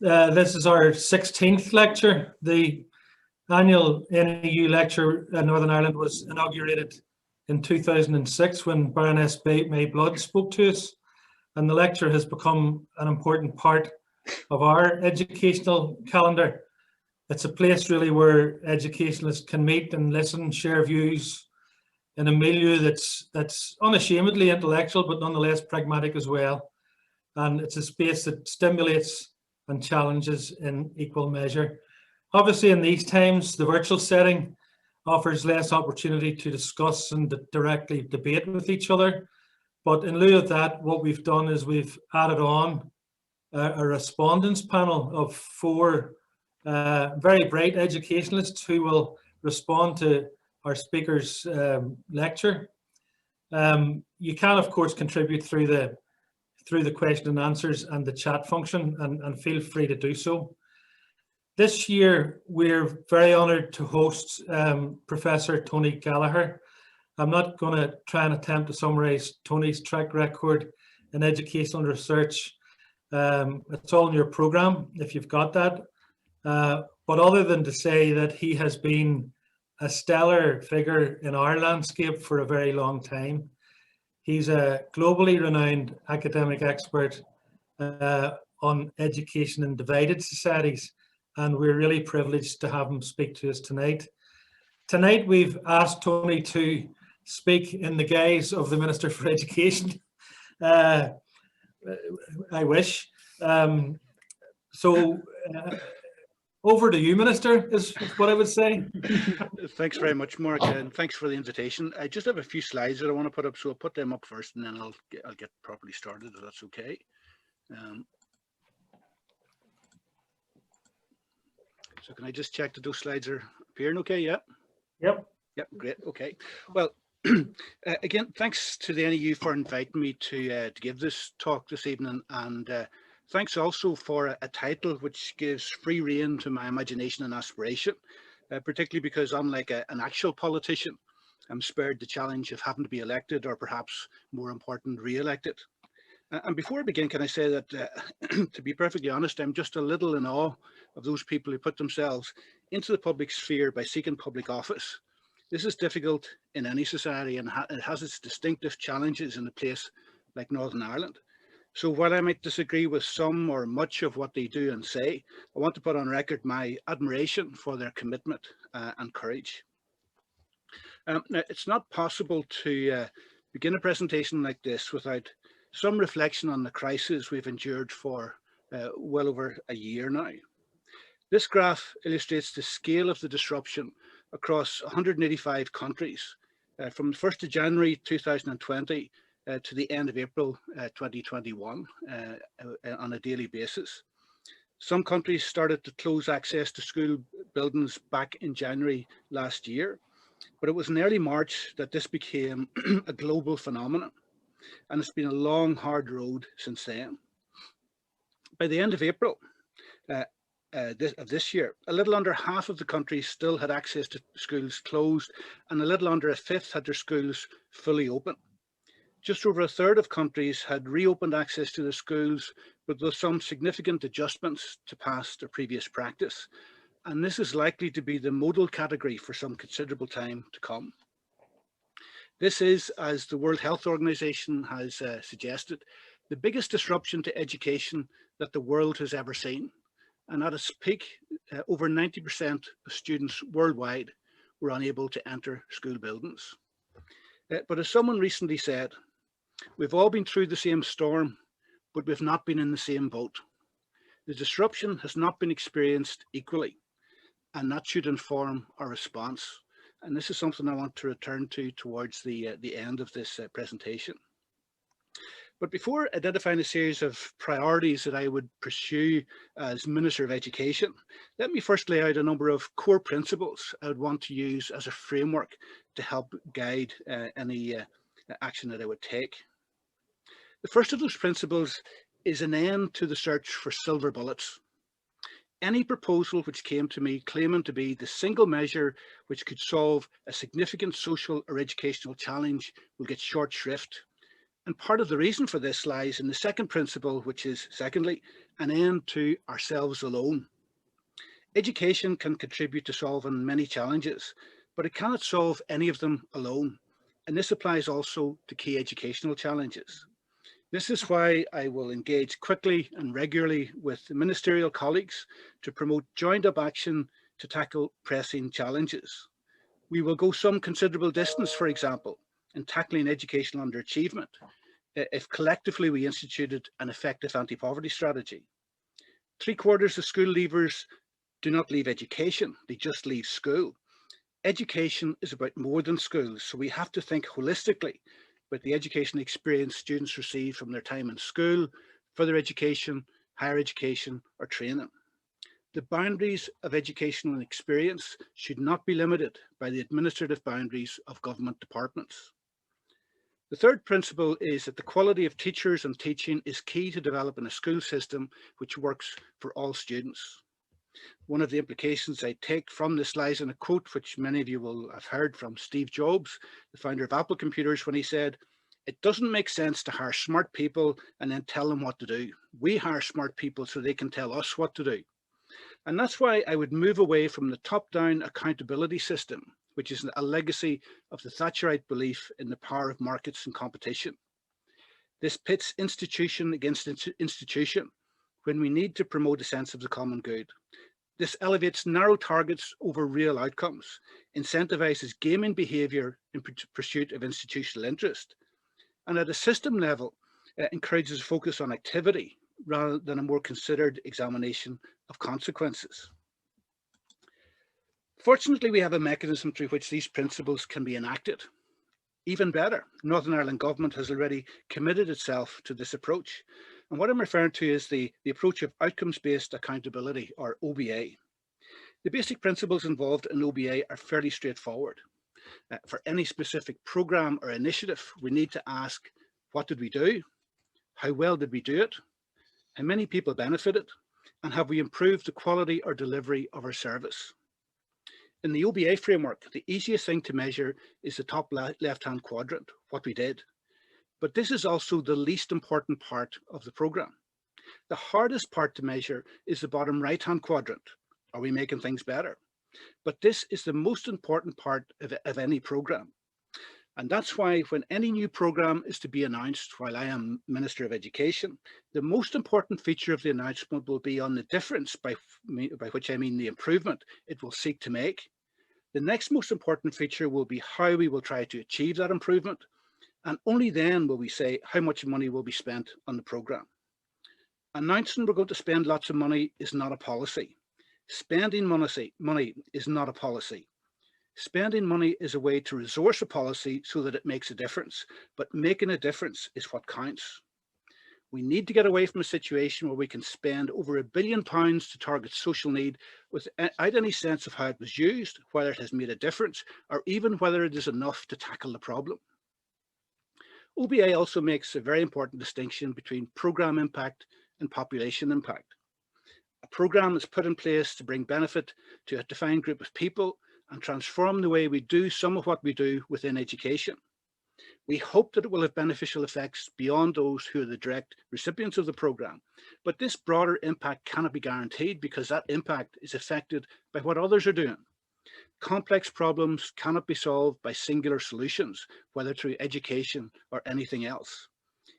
This is our 16th lecture. The annual NEU lecture in Northern Ireland was inaugurated in 2006 when Baroness May Blood spoke to us, and the lecture has become an important part of our educational calendar. It's a place really where educationalists can meet and listen, share views in a milieu that's unashamedly intellectual, but nonetheless pragmatic as well. And it's a space that stimulates and challenges in equal measure. Obviously, in these times, the virtual setting offers less opportunity to discuss and directly debate with each other. But in lieu of that, what we've done is we've added on a respondents panel of 4 very bright educationalists who will respond to our speaker's lecture. You can, of course, contribute through the question and answers and the chat function, and feel free to do so. This year, we're very honoured to host Professor Tony Gallagher. I'm not going to try and attempt to summarise Tony's track record in educational research. It's all in your programme, if you've got that. But other than to say that he has been a stellar figure in our landscape for a very long time. He's a globally renowned academic expert on education in divided societies, and we're really privileged to have him speak to us tonight. Tonight we've asked Tony to speak in the guise of the Minister for Education. I wish. Over to you, Minister, is what I would say. Thanks very much, Mark, and thanks for the invitation. I just have a few slides that I want to put up, so I'll put them up first, and then I'll get properly started, if that's okay. So can I just check that those slides are appearing okay? Yeah. Yep. Yep. Great. Okay. Well, again, thanks to the NEU for inviting me to give this talk this evening, and thanks also for a title which gives free rein to my imagination and aspiration, particularly because, unlike an actual politician, I'm spared the challenge of having to be elected, or perhaps more important, re-elected. And before I begin, can I say that, to be perfectly honest, I'm just a little in awe of those people who put themselves into the public sphere by seeking public office. This is difficult in any society, and it has its distinctive challenges in a place like Northern Ireland. So while I might disagree with some or much of what they do and say, I want to put on record my admiration for their commitment and courage. Now, it's not possible to begin a presentation like this without some reflection on the crisis we've endured for well over a year now. This graph illustrates the scale of the disruption across 185 countries from the 1st of January 2020 to the end of April 2021 on a daily basis. Some countries started to close access to school buildings back in January last year, but it was in early March that this became a global phenomenon, and it's been a long, hard road since then. By the end of April of this year, a little under half of the countries still had access to schools closed, and a little under a fifth had their schools fully open. Just over a third of countries had reopened access to the schools, but with some significant adjustments to past or previous practice. And this is likely to be the modal category for some considerable time to come. This is, as the World Health Organization has suggested, the biggest disruption to education that the world has ever seen. And at its peak, over 90% of students worldwide were unable to enter school buildings. But as someone recently said, we've all been through the same storm, but we've not been in the same boat. The disruption has not been experienced equally, and that should inform our response. And this is something I want to return to towards the end of this presentation. But before identifying a series of priorities that I would pursue as Minister of Education, let me first lay out a number of core principles I would want to use as a framework to help guide any action that I would take. The first of those principles is an end to the search for silver bullets. Any proposal which came to me claiming to be the single measure which could solve a significant social or educational challenge will get short shrift. And part of the reason for this lies in the second principle, which is, secondly, an end to ourselves alone. Education can contribute to solving many challenges, but it cannot solve any of them alone. And this applies also to key educational challenges. This is why I will engage quickly and regularly with the ministerial colleagues to promote joined up action to tackle pressing challenges. We will go some considerable distance, for example, in tackling educational underachievement, if collectively we instituted an effective anti-poverty strategy. 3/4 of school leavers do not leave education, they just leave school. Education is about more than school, so we have to think holistically about the education experience students receive from their time in school, further education, higher education, or training. The boundaries of educational experience should not be limited by the administrative boundaries of government departments. The third principle is that the quality of teachers and teaching is key to developing a school system which works for all students. One of the implications I take from this lies in a quote which many of you will have heard from Steve Jobs, the founder of Apple Computers, when he said, "It doesn't make sense to hire smart people and then tell them what to do. We hire smart people so they can tell us what to do." And that's why I would move away from the top-down accountability system, which is a legacy of the Thatcherite belief in the power of markets and competition. This pits institution against institution when we need to promote a sense of the common good. This elevates narrow targets over real outcomes, incentivizes gaming behavior in pursuit of institutional interest, and at a system level, encourages focus on activity rather than a more considered examination of consequences. Fortunately, we have a mechanism through which these principles can be enacted. Even better, Northern Ireland Government has already committed itself to this approach. And what I'm referring to is the approach of outcomes-based accountability, or OBA. The basic principles involved in OBA are fairly straightforward. For any specific programme or initiative, we need to ask, what did we do? How well did we do it? How many people benefited? And have we improved the quality or delivery of our service? In the OBA framework, the easiest thing to measure is the top left-hand quadrant, what we did. But this is also the least important part of the programme. The hardest part to measure is the bottom right-hand quadrant. Are we making things better? But this is the most important part of any programme. And that's why when any new programme is to be announced while I am Minister of Education, the most important feature of the announcement will be on the difference, by which I mean the improvement it will seek to make. The next most important feature will be how we will try to achieve that improvement. And only then will we say how much money will be spent on the programme. Announcing we're going to spend lots of money is not a policy. Spending money is not a policy. Spending money is a way to resource a policy so that it makes a difference, but making a difference is what counts. We need to get away from a situation where we can spend over £1 billion to target social need without any sense of how it was used, whether it has made a difference, or even whether it is enough to tackle the problem. OBA also makes a very important distinction between programme impact and population impact. A programme is put in place to bring benefit to a defined group of people and transform the way we do some of what we do within education. We hope that it will have beneficial effects beyond those who are the direct recipients of the programme, but this broader impact cannot be guaranteed because that impact is affected by what others are doing. Complex problems cannot be solved by singular solutions, whether through education or anything else.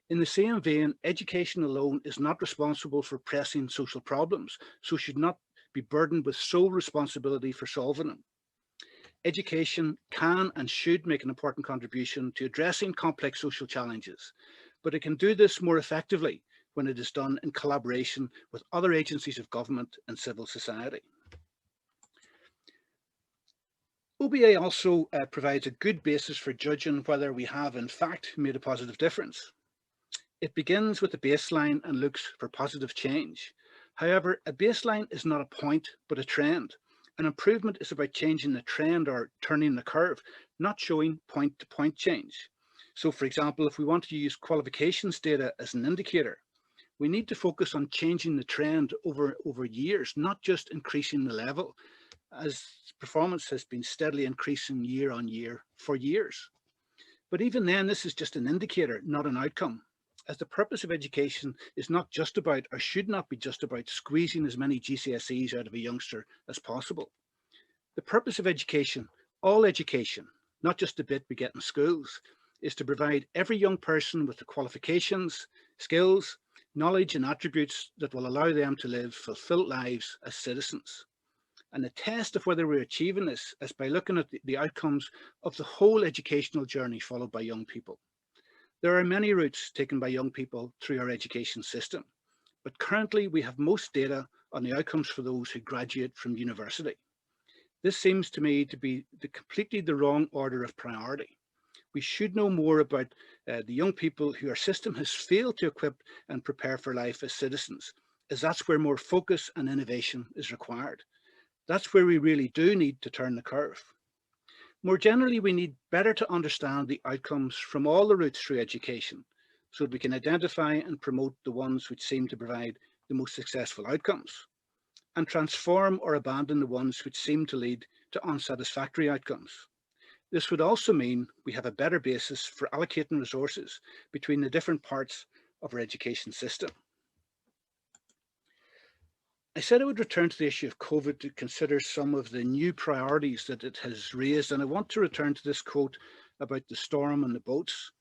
In the same vein, education alone is not responsible for pressing social problems, so should not be burdened with sole responsibility for solving them. Education can and should make an important contribution to addressing complex social challenges, but it can do this more effectively when it is done in collaboration with other agencies of government and civil society. OBA also provides a good basis for judging whether we have in fact made a positive difference. It begins with a baseline and looks for positive change. However, a baseline is not a point, but a trend. An improvement is about changing the trend or turning the curve, not showing point-to-point change. So, for example, if we want to use qualifications data as an indicator, we need to focus on changing the trend over years, not just increasing the level, as performance has been steadily increasing year on year for years. But even then, this is just an indicator, not an outcome, as the purpose of education is not just about, or should not be just about, squeezing as many GCSEs out of a youngster as possible. The purpose of education, all education, not just the bit we get in schools, is to provide every young person with the qualifications, skills, knowledge and attributes that will allow them to live fulfilled lives as citizens. And the test of whether we're achieving this is by looking at the outcomes of the whole educational journey followed by young people. There are many routes taken by young people through our education system, but currently we have most data on the outcomes for those who graduate from university. This seems to me to be completely the wrong order of priority. We should know more about the young people who our system has failed to equip and prepare for life as citizens, as that's where more focus and innovation is required. That's where we really do need to turn the curve. More generally, we need better to understand the outcomes from all the routes through education, so that we can identify and promote the ones which seem to provide the most successful outcomes, and transform or abandon the ones which seem to lead to unsatisfactory outcomes. This would also mean we have a better basis for allocating resources between the different parts of our education system. I said I would return to the issue of COVID to consider some of the new priorities that it has raised, and I want to return to this quote about the storm and the boats,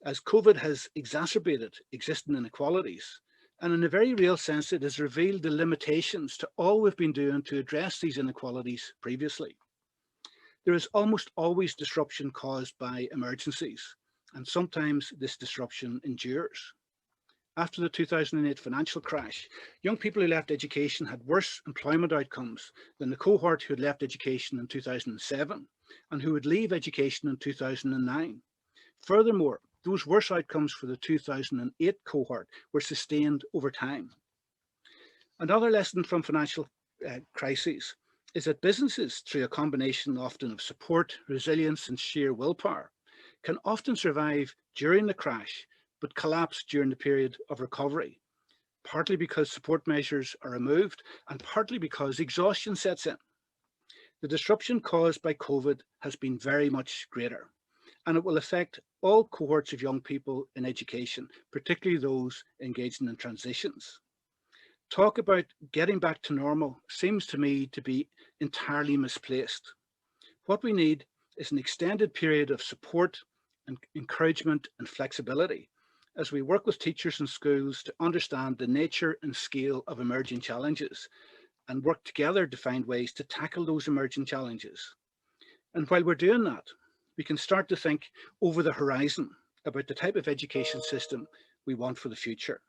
as COVID has exacerbated existing inequalities, and in a very real sense it has revealed the limitations to all we've been doing to address these inequalities previously. There is almost always disruption caused by emergencies, and sometimes this disruption endures. After the 2008 financial crash, young people who left education had worse employment outcomes than the cohort who had left education in 2007 and who would leave education in 2009. Furthermore, those worse outcomes for the 2008 cohort were sustained over time. Another lesson from financial crises is that businesses, through a combination often of support, resilience and sheer willpower, can often survive during the crash but collapse during the period of recovery, partly because support measures are removed and partly because exhaustion sets in. The disruption caused by COVID has been very much greater, and it will affect all cohorts of young people in education, particularly those engaging in transitions. Talk about getting back to normal seems to me to be entirely misplaced. What we need is an extended period of support and encouragement and flexibility as we work with teachers and schools to understand the nature and scale of emerging challenges and work together to find ways to tackle those emerging challenges. And while we're doing that, we can start to think over the horizon about the type of education system we want for the future.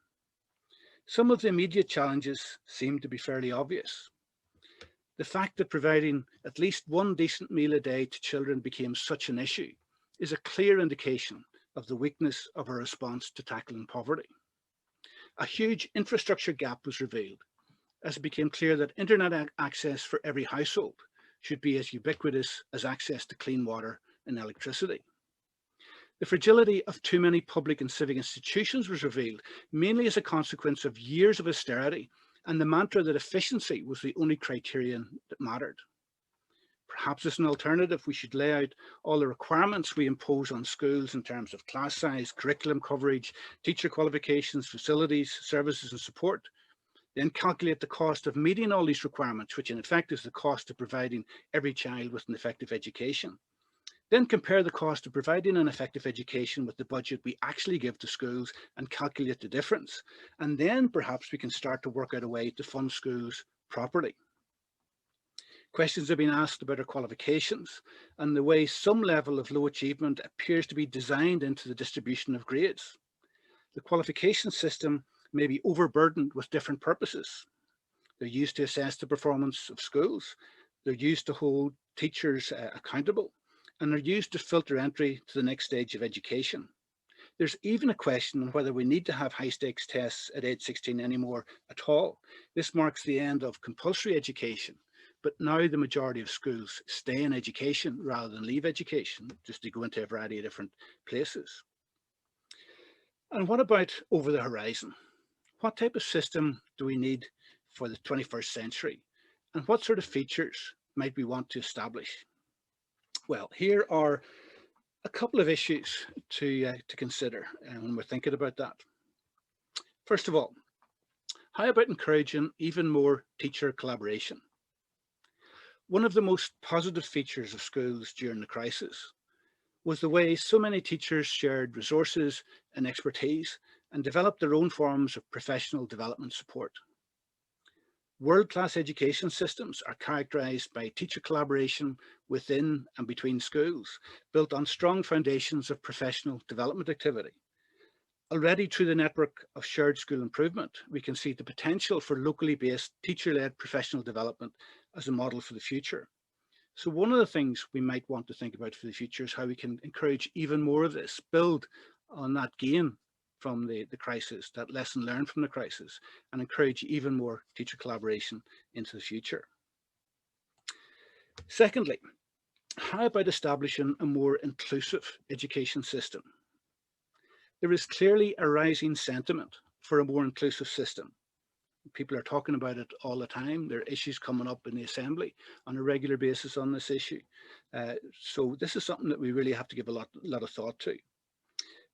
Some of the immediate challenges seem to be fairly obvious. The fact that providing at least one decent meal a day to children became such an issue is a clear indication of the weakness of our response to tackling poverty. A huge infrastructure gap was revealed as it became clear that internet access for every household should be as ubiquitous as access to clean water and electricity. The fragility of too many public and civic institutions was revealed, mainly as a consequence of years of austerity and the mantra that efficiency was the only criterion that mattered. Perhaps as an alternative, we should lay out all the requirements we impose on schools in terms of class size, curriculum coverage, teacher qualifications, facilities, services and support. Then calculate the cost of meeting all these requirements, which in effect is the cost of providing every child with an effective education. Then compare the cost of providing an effective education with the budget we actually give to schools and calculate the difference. And then perhaps we can start to work out a way to fund schools properly. Questions have been asked about our qualifications and the way some level of low achievement appears to be designed into the distribution of grades. The qualification system may be overburdened with different purposes. They're used to assess the performance of schools. They're used to hold teachers accountable, and they're used to filter entry to the next stage of education. There's even a question on whether we need to have high stakes tests at age 16 anymore at all. This marks the end of compulsory education, but now the majority of schools stay in education rather than leave education, just to go into a variety of different places. And what about over the horizon? What type of system do we need for the 21st century? And what sort of features might we want to establish? Well, here are A couple of issues to consider when we're thinking about that. First of all, how about encouraging even more teacher collaboration? One of the most positive features of schools during the crisis was the way so many teachers shared resources and expertise and developed their own forms of professional development support. World-class education systems are characterized by teacher collaboration within and between schools, built on strong foundations of professional development activity. Already through the network of shared school improvement, we can see the potential for locally based teacher-led professional development as a model for the future. So one of the things we might want to think about for the future is how we can encourage even more of this, build on that gain from the crisis, that lesson learned from the crisis, and encourage even more teacher collaboration into the future. Secondly, how about establishing a more inclusive education system? There is clearly a rising sentiment for a more inclusive system. People are talking about it all the time. There are issues coming up in the Assembly on a regular basis on this issue. So this is something that we really have to give a lot of thought to.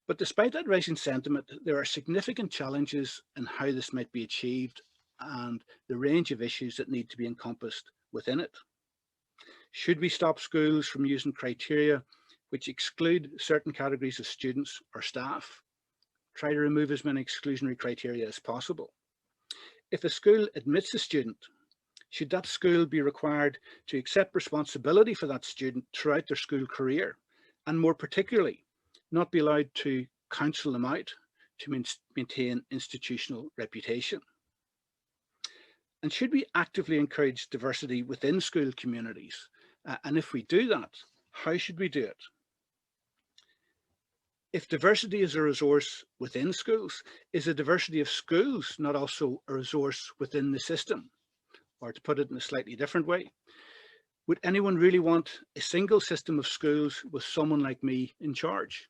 But despite that rising sentiment, there are significant challenges in how this might be achieved and the range of issues that need to be encompassed within it. Should we stop schools from using criteria which exclude certain categories of students or staff? Try to remove as many exclusionary criteria as possible. If a school admits a student, should that school be required to accept responsibility for that student throughout their school career, and more particularly, not be allowed to counsel them out to maintain institutional reputation? And should we actively encourage diversity within school communities? And if we do that, how should we do it? If diversity is a resource within schools, is a diversity of schools not also a resource within the system? Or to put it in a slightly different way, would anyone really want a single system of schools with someone like me in charge?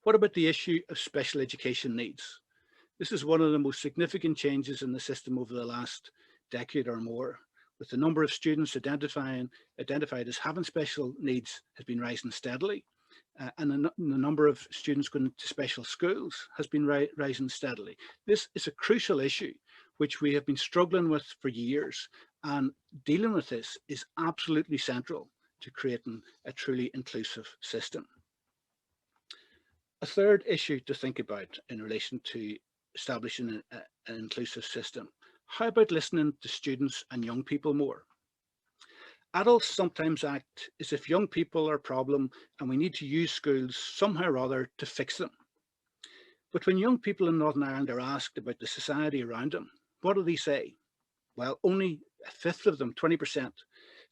What about the issue of special education needs? This is one of the most significant changes in the system over the last decade or more, with the number of students identified as having special needs has been rising steadily. And the number of students going to special schools has been rising steadily. This is a crucial issue which we have been struggling with for years, and dealing with this is absolutely central to creating a truly inclusive system. A third issue to think about in relation to establishing an inclusive system: how about listening to students and young people more? Adults sometimes act as if young people are a problem and we need to use schools somehow or other to fix them. But when young people in Northern Ireland are asked about the society around them, what do they say? Well, only a fifth of them, 20%,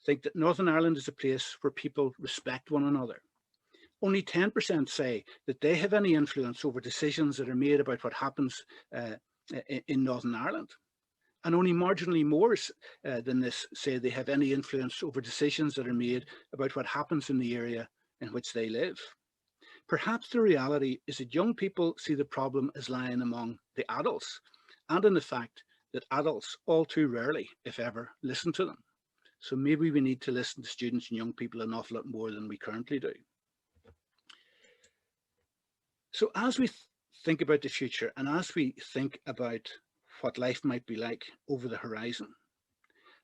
think that Northern Ireland is a place where people respect one another. Only 10% say that they have any influence over decisions that are made about what happens in Northern Ireland. And only marginally more than this say they have any influence over decisions that are made about what happens in the area in which they live. Perhaps the reality is that young people see the problem as lying among the adults, and in the fact that adults all too rarely, if ever, listen to them. So maybe we need to listen to students and young people an awful lot more than we currently do. So as we think about the future, and as we think about what life might be like over the horizon,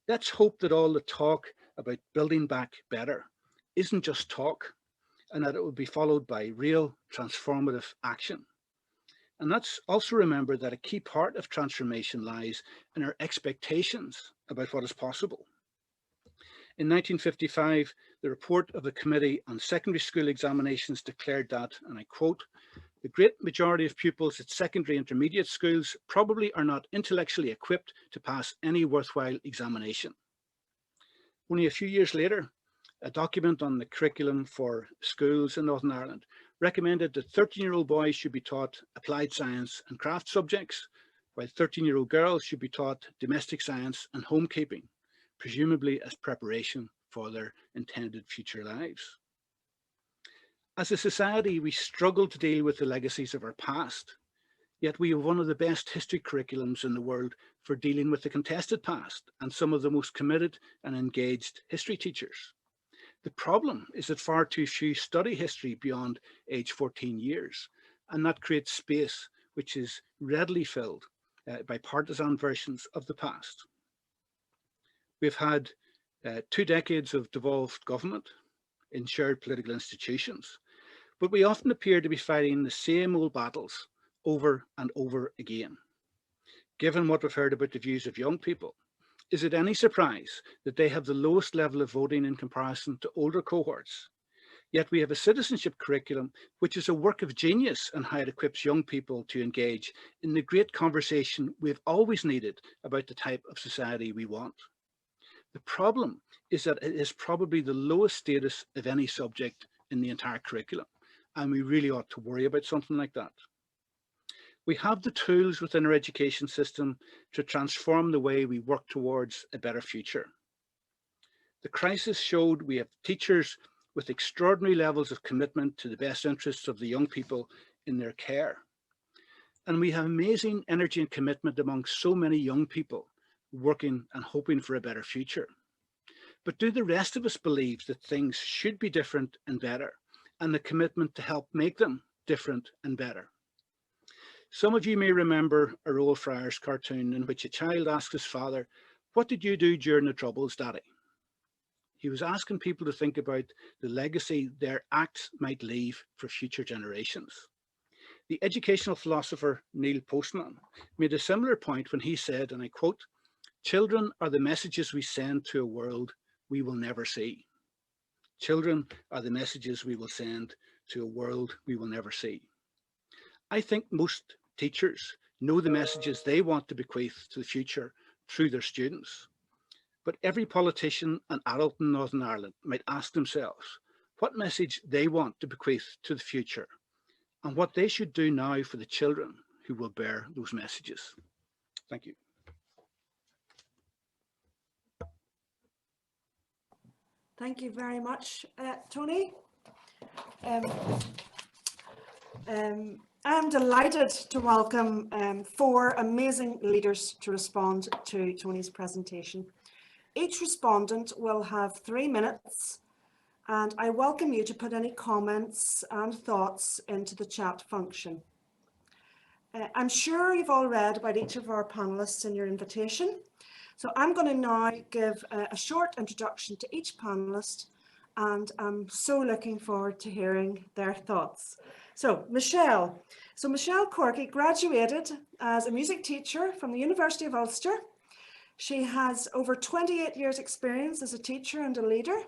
let's hope that all the talk about building back better isn't just talk, and that it will be followed by real transformative action. And let's also remember that a key part of transformation lies in our expectations about what is possible. In 1955, the report of the Committee on Secondary School Examinations declared that, and I quote, "The great majority of pupils at secondary intermediate schools probably are not intellectually equipped to pass any worthwhile examination." Only a few years later, a document on the curriculum for schools in Northern Ireland recommended that 13-year-old boys should be taught applied science and craft subjects, while 13-year-old girls should be taught domestic science and homekeeping, presumably as preparation for their intended future lives. As a society, we struggle to deal with the legacies of our past, yet we have one of the best history curriculums in the world for dealing with the contested past and some of the most committed and engaged history teachers. The problem is that far too few study history beyond age 14 years, and that creates space which is readily filled by partisan versions of the past. We've had 2 decades of devolved government in shared political institutions, but we often appear to be fighting the same old battles over and over again. Given what we've heard about the views of young people, is it any surprise that they have the lowest level of voting in comparison to older cohorts? Yet we have a citizenship curriculum which is a work of genius in how it equips young people to engage in the great conversation we've always needed about the type of society we want. The problem is that it is probably the lowest status of any subject in the entire curriculum, and we really ought to worry about something like that. We have the tools within our education system to transform the way we work towards a better future. The crisis showed we have teachers with extraordinary levels of commitment to the best interests of the young people in their care. And we have amazing energy and commitment among so many young people working and hoping for a better future. But do the rest of us believe that things should be different and better, and the commitment to help make them different and better? Some of you may remember a Roald Friars cartoon in which a child asked his father, "What did you do during the Troubles, Daddy?" He was asking people to think about the legacy their acts might leave for future generations. The educational philosopher Neil Postman made a similar point when he said, and I quote, "Children are the messages we send to a world we will never see. Children are the messages we will send to a world we will never see." I think most teachers know the messages they want to bequeath to the future through their students. But every politician and adult in Northern Ireland might ask themselves what message they want to bequeath to the future and what they should do now for the children who will bear those messages. Thank you. Thank you very much, Tony. I'm delighted to welcome 4 amazing leaders to respond to Tony's presentation. Each respondent will have 3 minutes, and I welcome you to put any comments and thoughts into the chat function. I'm sure you've all read about each of our panelists in your invitation, so I'm going to now give a short introduction to each panelist, and I'm so looking forward to hearing their thoughts. So Michelle Corky graduated as a music teacher from the University of Ulster. She has over 28 years experience as a teacher and a leader.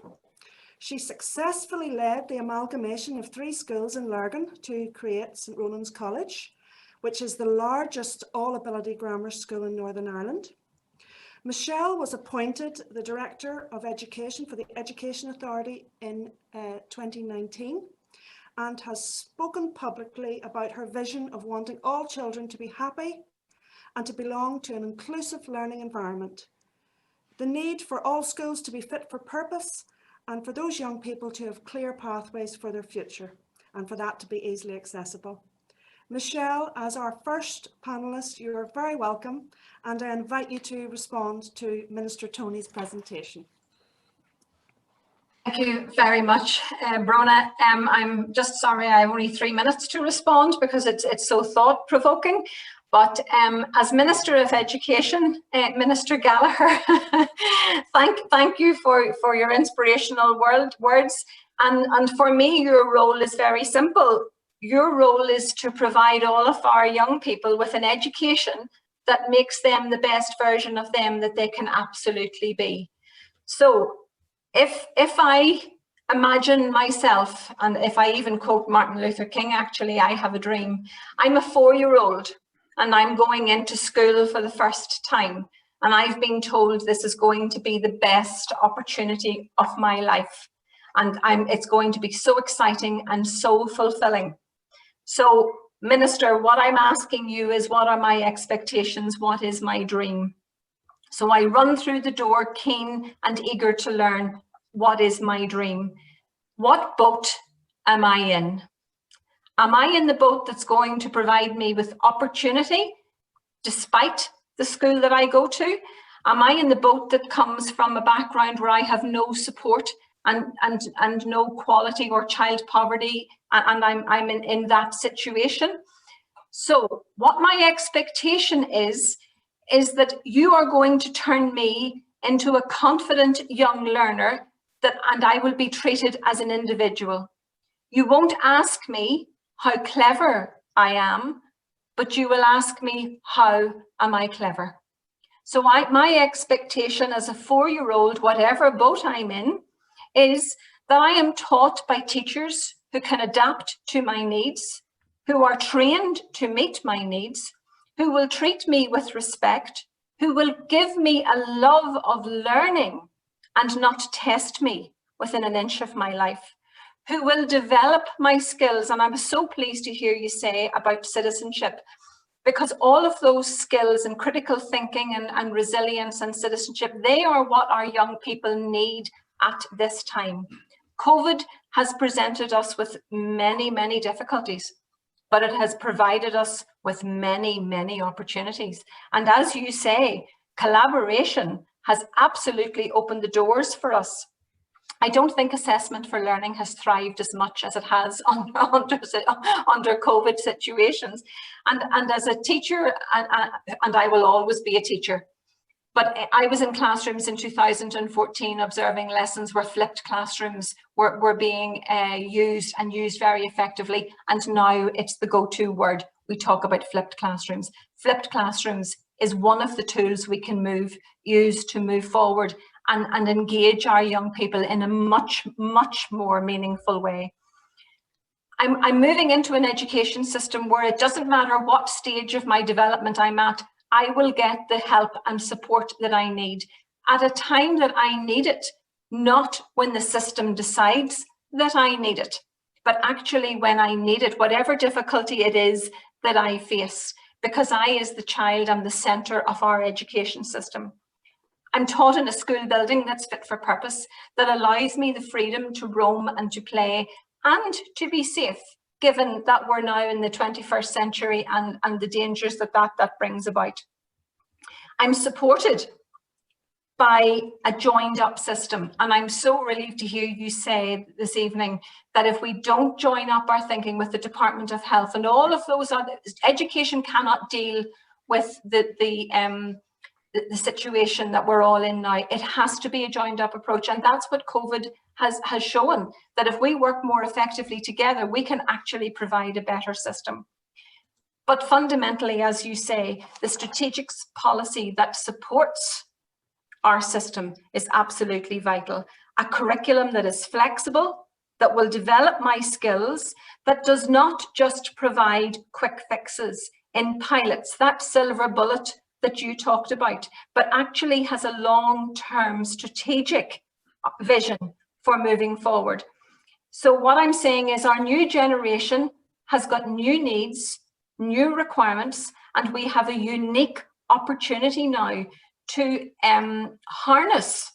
She successfully led the amalgamation of 3 schools in Lurgan to create St. Ronan's College, which is the largest all-ability grammar school in Northern Ireland. Michelle was appointed the Director of Education for the Education Authority in 2019 and has spoken publicly about her vision of wanting all children to be happy and to belong to an inclusive learning environment, the need for all schools to be fit for purpose and for those young people to have clear pathways for their future and for that to be easily accessible. Michelle, as our first panelist, you are very welcome, and I invite you to respond to Minister Tony's presentation. Thank you very much, Brona. I'm just sorry I have only 3 minutes to respond because it's so thought-provoking. But as Minister of Education, Minister Gallagher, thank you for your inspirational words. And for me, your role is very simple. Your role is to provide all of our young people with an education that makes them the best version of them that they can absolutely be. So if I imagine myself, and if I even quote Martin Luther King, actually, I have a dream. I'm a 4-year-old and I'm going into school for the first time. And I've been told this is going to be the best opportunity of my life. And it's going to be so exciting and so fulfilling. So, Minister, what I'm asking you is, what are my expectations? What is my dream? So I run through the door keen and eager to learn what is my dream. What boat am I in? Am I in the boat that's going to provide me with opportunity despite the school that I go to? Am I in the boat that comes from a background where I have no support and no quality or child poverty, and I'm in that situation. So what my expectation is that you are going to turn me into a confident young learner, and I will be treated as an individual. You won't ask me how clever I am, but you will ask me, how am I clever? So my expectation as a 4-year-old, whatever boat I'm in, is that I am taught by teachers who can adapt to my needs, who are trained to meet my needs, who will treat me with respect, who will give me a love of learning and not test me within an inch of my life, who will develop my skills. And I'm so pleased to hear you say about citizenship, because all of those skills and critical thinking and resilience and citizenship, they are what our young people need at this time. COVID has presented us with many, many difficulties, but it has provided us with many, many opportunities. And as you say, collaboration has absolutely opened the doors for us. I don't think assessment for learning has thrived as much as it has under COVID situations. And as a teacher, and I will always be a teacher, but I was in classrooms in 2014 observing lessons where flipped classrooms were being used very effectively. And now it's the go-to word. We talk about flipped classrooms. Flipped classrooms is one of the tools we can use to move forward and engage our young people in a much, much more meaningful way. I'm moving into an education system where it doesn't matter what stage of my development I'm at, I will get the help and support that I need at a time that I need it, not when the system decides that I need it, but actually when I need it, whatever difficulty it is that I face, because I, as the child, am the centre of our education system. I'm taught in a school building that's fit for purpose, that allows me the freedom to roam and to play and to be safe, given that we're now in the 21st century and the dangers that brings about. I'm supported by a joined up system, and I'm so relieved to hear you say this evening that if we don't join up our thinking with the Department of Health and all of those other, education cannot deal with the situation that we're all in now. It has to be a joined up approach, and that's what COVID has shown, that if we work more effectively together, we can actually provide a better system. But fundamentally, as you say, the strategic policy that supports our system is absolutely vital. A curriculum that is flexible, that will develop my skills, that does not just provide quick fixes in pilots, that silver bullet that you talked about, but actually has a long-term strategic vision for moving forward. So what I'm saying is our new generation has got new needs, new requirements, and we have a unique opportunity now to harness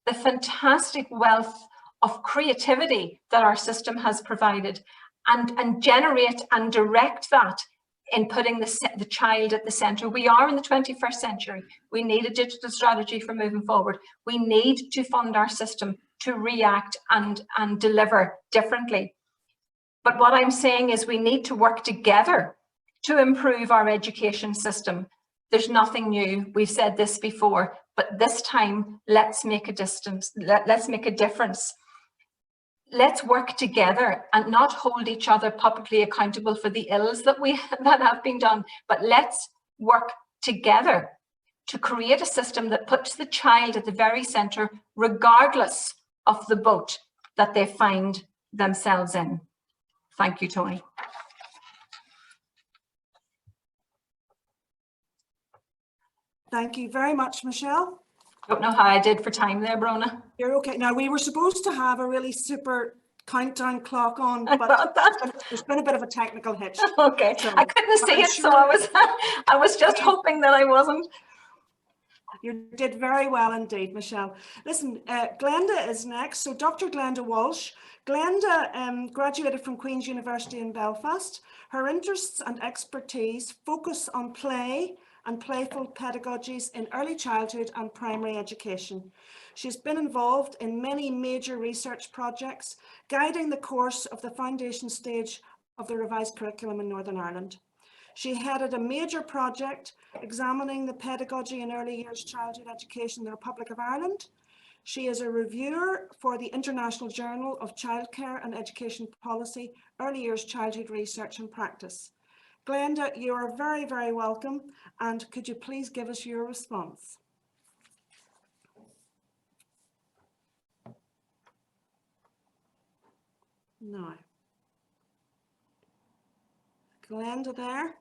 the fantastic wealth of creativity that our system has provided and generate and direct that in putting the child at the centre. We are in the 21st century. We need a digital strategy for moving forward. We need to fund our system to react and deliver differently. But what I'm saying is we need to work together to improve our education system. There's nothing new. We've said this before, but this time let's make a difference. Let's work together and not hold each other publicly accountable for the ills that have been done, but let's work together to create a system that puts the child at the very centre, regardless of the boat that they find themselves in. Thank you, Tony. Thank you very much, Michelle. Don't know how I did for time there, Brona. You're okay. Now, we were supposed to have a really super countdown clock on, but there's been a bit of a technical hitch. Okay, so, I couldn't see it, sure. So I was just hoping that I wasn't. You did very well indeed, Michelle. Listen, Glenda is next. So Dr. Glenda Walsh. Glenda graduated from Queen's University in Belfast. Her interests and expertise focus on play and playful pedagogies in early childhood and primary education. She's been involved in many major research projects, guiding the course of the foundation stage of the revised curriculum in Northern Ireland. She headed a major project examining the pedagogy in early years childhood education in the Republic of Ireland. She is a reviewer for the International Journal of Childcare and Education Policy, Early Years Childhood Research and Practice. Glenda, you are very, very welcome, and could you please give us your response? No. Glenda there?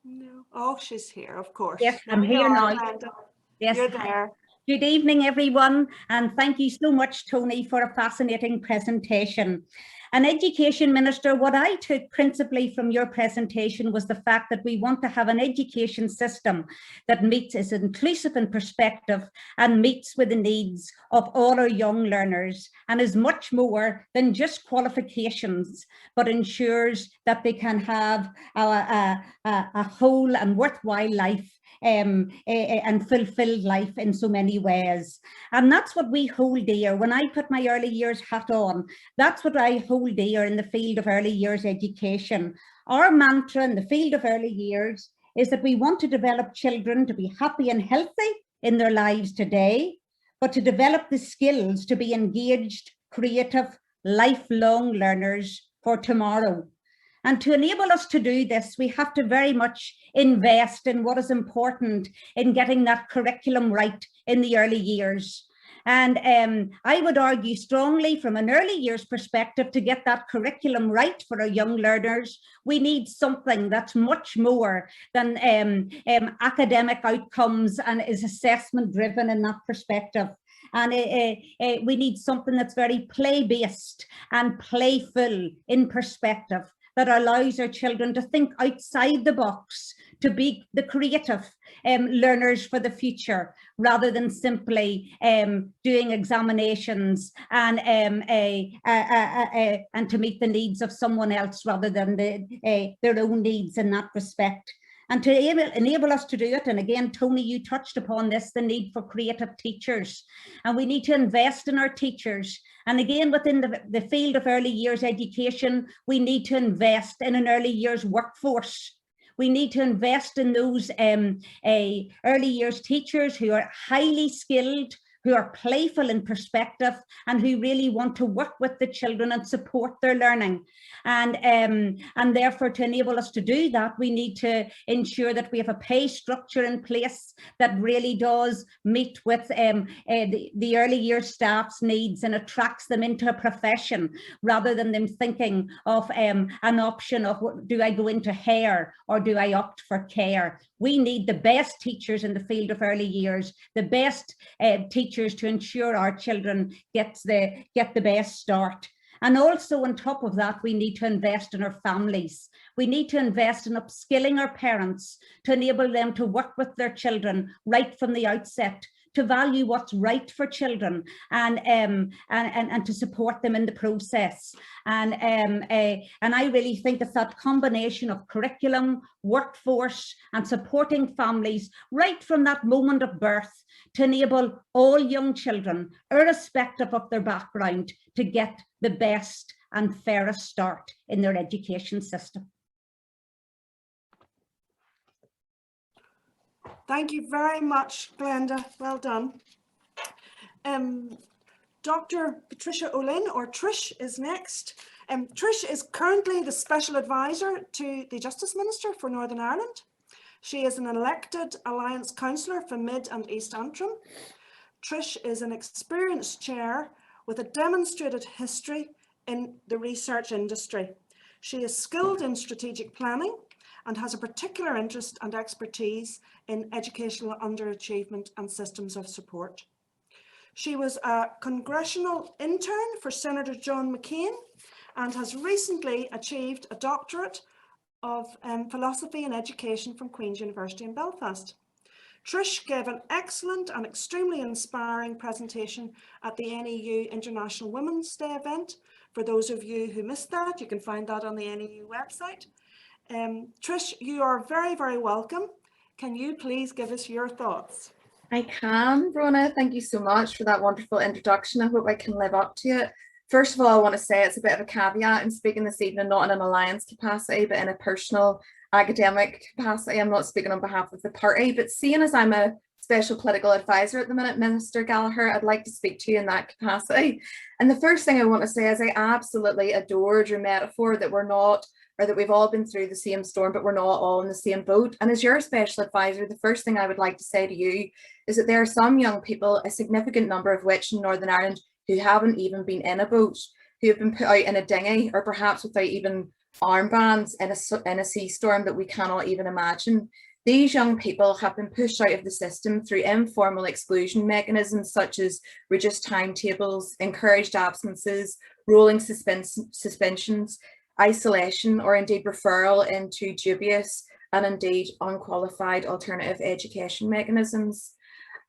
No. Oh, she's here, of course. Yes, I'm here now. Glenda. Yes. You're there. Good evening, everyone, and thank you so much, Tony, for a fascinating presentation. An education minister, what I took principally from your presentation was the fact that we want to have an education system that is inclusive in perspective and meets with the needs of all our young learners and is much more than just qualifications, but ensures that they can have a whole and worthwhile life and fulfilled life in so many ways. And that's what we hold dear. When I put my early years hat on, that's what I hold dear in the field of early years education. Our mantra in the field of early years is that we want to develop children to be happy and healthy in their lives today, but to develop the skills to be engaged, creative, lifelong learners for tomorrow. And to enable us to do this, we have to very much invest in what is important in getting that curriculum right in the early years. And I would argue strongly from an early years perspective, to get that curriculum right for our young learners, we need something that's much more than academic outcomes and is assessment driven in that perspective. And we need something that's very play-based and playful in perspective, that allows our children to think outside the box, to be the creative learners for the future, rather than simply doing examinations and to meet the needs of someone else rather than their own needs in that respect. And to enable us to do it, and again, Tony, you touched upon this, the need for creative teachers. And we need to invest in our teachers. And again, within the field of early years education, we need to invest in an early years workforce. We need to invest in those early years teachers who are highly skilled, who are playful in perspective, and who really want to work with the children and support their learning. And therefore, to enable us to do that, we need to ensure that we have a pay structure in place that really does meet with the early years staff's needs and attracts them into a profession, rather than them thinking of an option of, do I go into hair or do I opt for care? We need the best teachers in the field of early years, the best teachers to ensure our children get the best start. And also on top of that, we need to invest in our families. We need to invest in upskilling our parents to enable them to work with their children right from the outset, to value what's right for children and to support them in the process. And I really think it's that combination of curriculum, workforce, and supporting families right from that moment of birth to enable all young children, irrespective of their background, to get the best and fairest start in their education system. Thank you very much, Glenda. Well done. Dr. Patricia Olin, or Trish, is next. Trish is currently the Special Advisor to the Justice Minister for Northern Ireland. She is an elected Alliance Councillor for Mid and East Antrim. Trish is an experienced chair with a demonstrated history in the research industry. She is skilled in strategic planning and has a particular interest and expertise in educational underachievement and systems of support. She was a congressional intern for Senator John McCain and has recently achieved a doctorate of philosophy and education from Queen's University in Belfast. Trish gave an excellent and extremely inspiring presentation at the NEU International Women's Day event. For those of you who missed that, you can find that on the NEU website. Trish, you are very, very welcome. Can you please give us your thoughts? I can, Brona. Thank you so much for that wonderful introduction. I hope I can live up to it. First of all, I want to say it's a bit of a caveat. I'm speaking this evening not in an alliance capacity, but in a personal academic capacity. I'm not speaking on behalf of the party, but seeing as I'm a special political advisor at the minute, Minister Gallagher, I'd like to speak to you in that capacity. And the first thing I want to say is I absolutely adored your metaphor that we're not, or that we've all been through the same storm, but we're not all in the same boat. And as your special advisor, the first thing I would like to say to you is that there are some young people, a significant number of which in Northern Ireland, who haven't even been in a boat, who have been put out in a dinghy, or perhaps without even armbands in a sea storm that we cannot even imagine. These young people have been pushed out of the system through informal exclusion mechanisms such as reduced timetables, encouraged absences, rolling suspensions, isolation, or indeed referral into dubious and indeed unqualified alternative education mechanisms.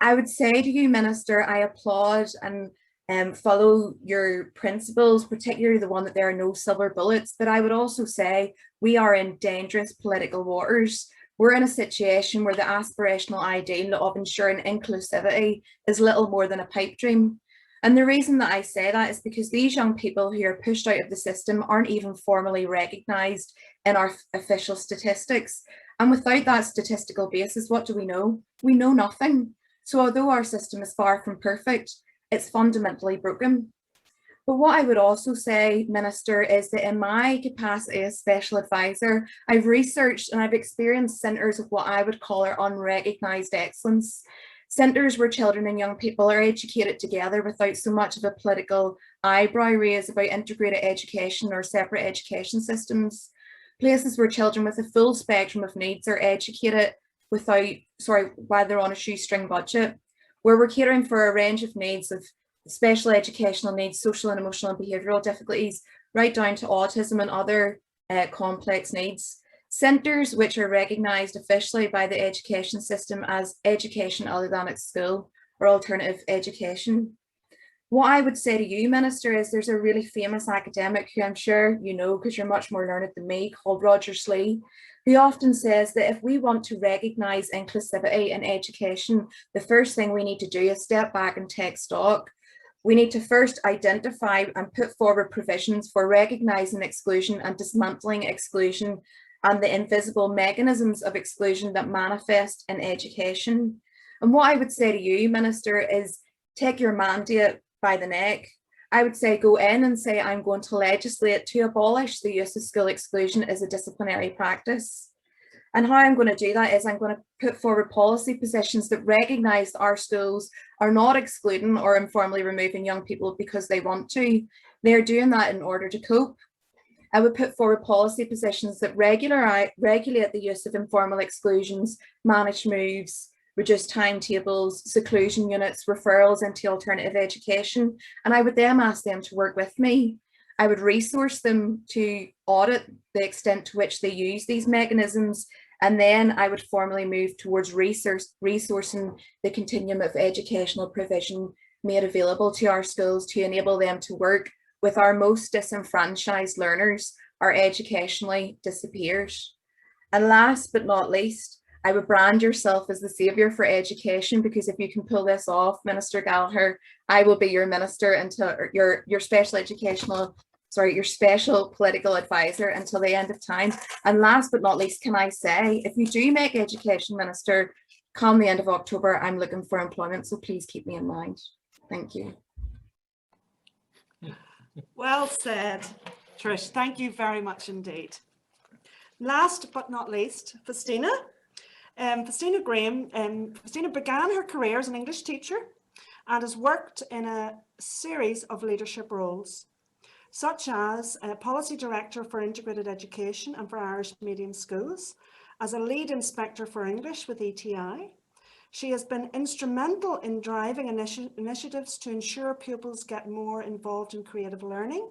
I would say to you, Minister, I applaud and follow your principles, particularly the one that there are no silver bullets, but I would also say we are in dangerous political waters. We're in a situation where the aspirational ideal of ensuring inclusivity is little more than a pipe dream. And the reason that I say that is because these young people who are pushed out of the system aren't even formally recognised in our official statistics. And without that statistical basis, what do we know? We know nothing. So although our system is far from perfect, it's fundamentally broken. But what I would also say, Minister, is that in my capacity as special advisor, I've researched and I've experienced centres of what I would call our unrecognised excellence. Centres where children and young people are educated together without so much of a political eyebrow raised about integrated education or separate education systems. Places where children with a full spectrum of needs are educated while they're on a shoestring budget, where we're catering for a range of needs of special educational needs, social and emotional and behavioural difficulties, right down to autism and other complex needs. Centres which are recognised officially by the education system as education other than at school or alternative education. What I would say to you, Minister, is there's a really famous academic who I'm sure you know because you're much more learned than me, called Roger Slee, who often says that if we want to recognise inclusivity in education, the first thing we need to do is step back and take stock. We need to first identify and put forward provisions for recognising exclusion and dismantling exclusion and the invisible mechanisms of exclusion that manifest in education. And what I would say to you, Minister, is take your mandate by the neck. I would say go in and say, I'm going to legislate to abolish the use of school exclusion as a disciplinary practice. And how I'm going to do that is I'm going to put forward policy positions that recognise our schools are not excluding or informally removing young people because they want to. They're doing that in order to cope. I would put forward policy positions that regulate the use of informal exclusions, managed moves, reduced timetables, seclusion units, referrals into alternative education. And I would then ask them to work with me. I would resource them to audit the extent to which they use these mechanisms. And then I would formally move towards resourcing the continuum of educational provision made available to our schools to enable them to work with our most disenfranchised learners, our educationally disappeared. And last but not least, I would brand yourself as the saviour for education, because if you can pull this off, Minister Gallagher, I will be your minister until your special political advisor until the end of time. And last but not least, can I say, if you do make education minister, come the end of October, I'm looking for employment, so please keep me in mind. Thank you. Well said, Trish. Thank you very much indeed. Last but not least, Festina. Festina Graham. Festina began her career as an English teacher and has worked in a series of leadership roles, such as Policy Director for Integrated Education and for Irish Medium Schools, as a Lead Inspector for English with ETI. She has been instrumental in driving initiatives to ensure pupils get more involved in creative learning,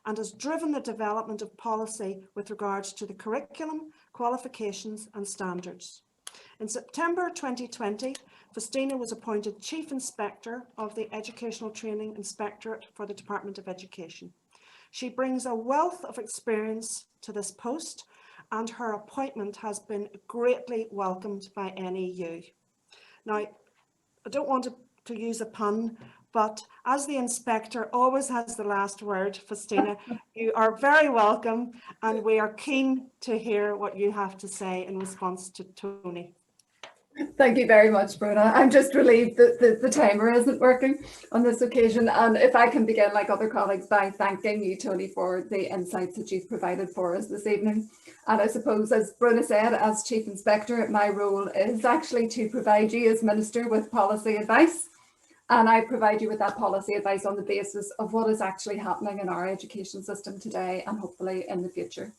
and has driven the development of policy with regards to the curriculum, qualifications and standards. In September 2020, Festina was appointed Chief Inspector of the Educational Training Inspectorate for the Department of Education. She brings a wealth of experience to this post and her appointment has been greatly welcomed by NEU. Now, I don't want to use a pun, but as the inspector always has the last word, Faustina, you are very welcome, and we are keen to hear what you have to say in response to Tony. Thank you very much, Brona. I'm just relieved that the timer isn't working on this occasion. And if I can begin, like other colleagues, by thanking you, Tony, for the insights that you've provided for us this evening. And I suppose, as Brona said, as Chief Inspector, my role is actually to provide you as Minister with policy advice. And I provide you with that policy advice on the basis of what is actually happening in our education system today and hopefully in the future.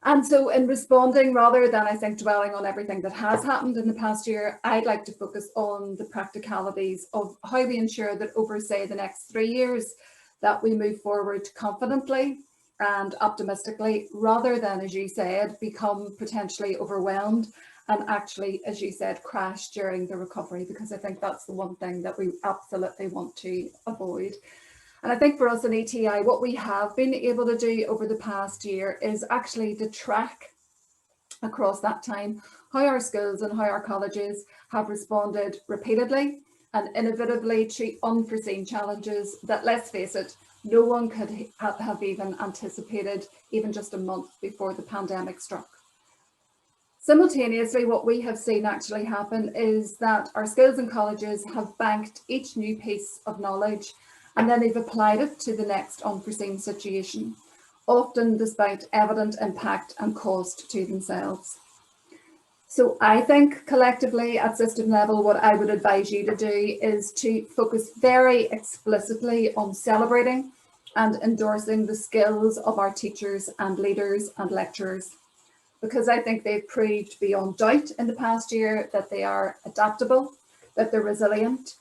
And so in responding, rather than I think dwelling on everything that has happened in the past year, I'd like to focus on the practicalities of how we ensure that over, say, the next 3 years, that we move forward confidently and optimistically, rather than, as you said, become potentially overwhelmed and actually, as you said, crash during the recovery, because I think that's the one thing that we absolutely want to avoid. And I think for us in ETI, what we have been able to do over the past year is actually to track across that time how our schools and how our colleges have responded repeatedly and innovatively to unforeseen challenges that, let's face it, no one could have even anticipated even just a month before the pandemic struck. Simultaneously, what we have seen actually happen is that our schools and colleges have banked each new piece of knowledge, and then they've applied it to the next unforeseen situation, often despite evident impact and cost to themselves. So I think collectively at system level, what I would advise you to do is to focus very explicitly on celebrating and endorsing the skills of our teachers and leaders and lecturers, because I think they've proved beyond doubt in the past year that they are adaptable, that they're resilient.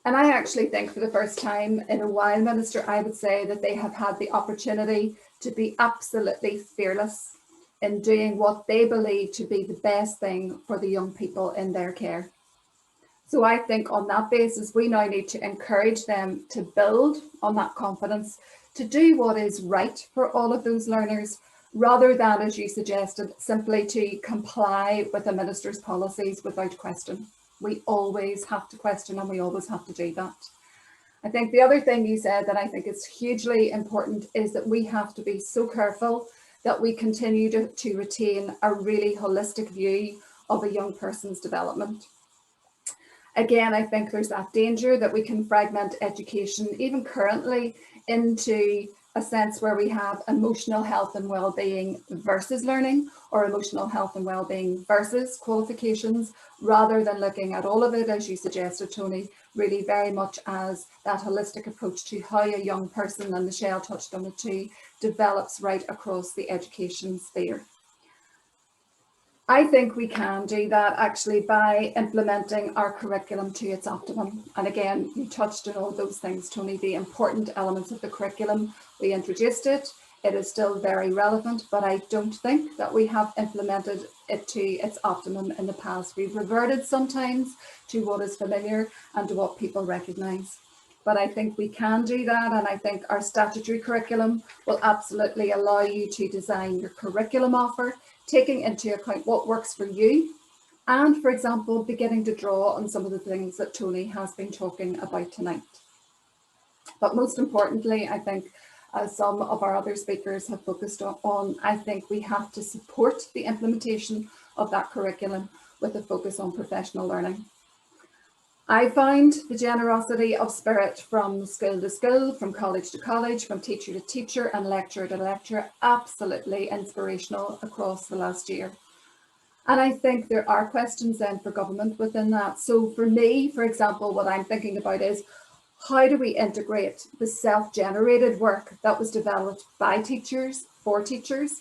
And I actually think for the first time in a while, Minister, I would say that they have had the opportunity to be absolutely fearless in doing what they believe to be the best thing for the young people in their care. So I think on that basis, we now need to encourage them to build on that confidence, to do what is right for all of those learners, rather than, as you suggested, simply to comply with the Minister's policies without question. We always have to question, and we always have to do that. I think the other thing you said that I think is hugely important is that we have to be so careful that we continue to retain a really holistic view of a young person's development. Again, I think there's that danger that we can fragment education, even currently, into a sense where we have emotional health and well-being versus learning, or emotional health and well-being versus qualifications, rather than looking at all of it, as you suggested, Tony, really very much as that holistic approach to how a young person, and Michelle touched on it too, develops right across the education sphere. I think we can do that actually by implementing our curriculum to its optimum. And again, you touched on all those things, Tony, the important elements of the curriculum. We introduced it. It is still very relevant, but I don't think that we have implemented it to its optimum in the past. We've reverted sometimes to what is familiar and to what people recognise. But I think we can do that, and I think our statutory curriculum will absolutely allow you to design your curriculum offer, taking into account what works for you, and, for example, beginning to draw on some of the things that Tony has been talking about tonight. But most importantly, I think, as some of our other speakers have focused on, I think we have to support the implementation of that curriculum with a focus on professional learning. I found the generosity of spirit from school to school, from college to college, from teacher to teacher and lecturer to lecturer absolutely inspirational across the last year. And I think there are questions then for government within that. So for me, for example, what I'm thinking about is, how do we integrate the self-generated work that was developed by teachers, for teachers,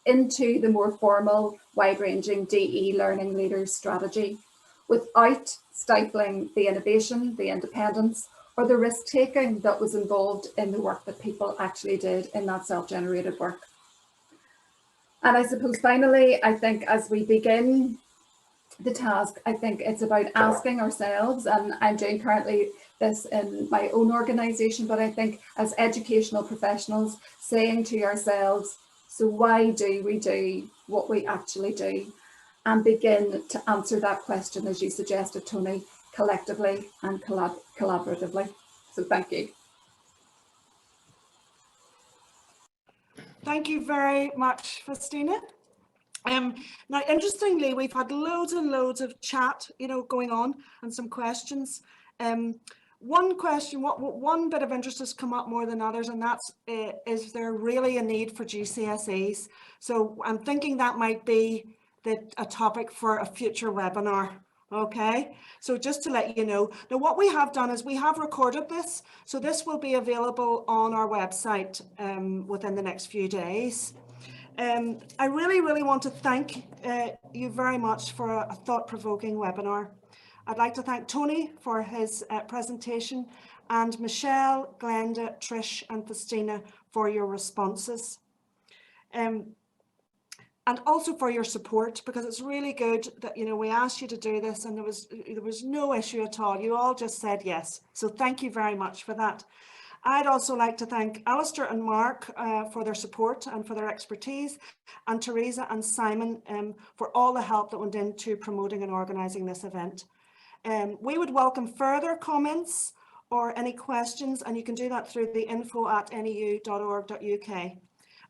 into the more formal, wide-ranging DE learning leaders strategy, without stifling the innovation, the independence, or the risk-taking that was involved in the work that people actually did in that self-generated work. And I suppose finally, I think as we begin the task, I think it's about asking ourselves, and I'm doing currently this in my own organisation, but I think as educational professionals, saying to ourselves, so why do we do what we actually do and begin to answer that question, as you suggested, Tony, collectively and collaboratively. So thank you. Thank you very much, Festina. Now, interestingly, we've had loads and loads of chat, going on, and some questions. One question, one bit of interest has come up more than others, and that's, is there really a need for GCSEs? So I'm thinking that might be a topic for a future webinar. Okay, so just to let you know, now what we have done is we have recorded this, so this will be available on our website within the next few days. I really want to thank you very much for a thought-provoking webinar. I'd like to thank Tony for his presentation, and Michelle, Glenda, Trish and Festina for your responses. And also for your support, because it's really good that, we asked you to do this and there was no issue at all. You all just said yes. So thank you very much for that. I'd also like to thank Alistair and Mark for their support and for their expertise, and Teresa and Simon for all the help that went into promoting and organising this event. We would welcome further comments or any questions, and you can do that through the info@neu.org.uk.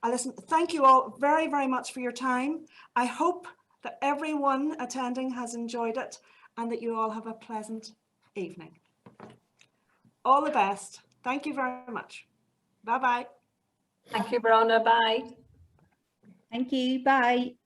Listen, thank you all very much for your time. I hope that everyone attending has enjoyed it and that you all have a pleasant evening. All the best. Thank you very much. Bye-bye. Thank you, Brona. Bye. Thank you. Bye.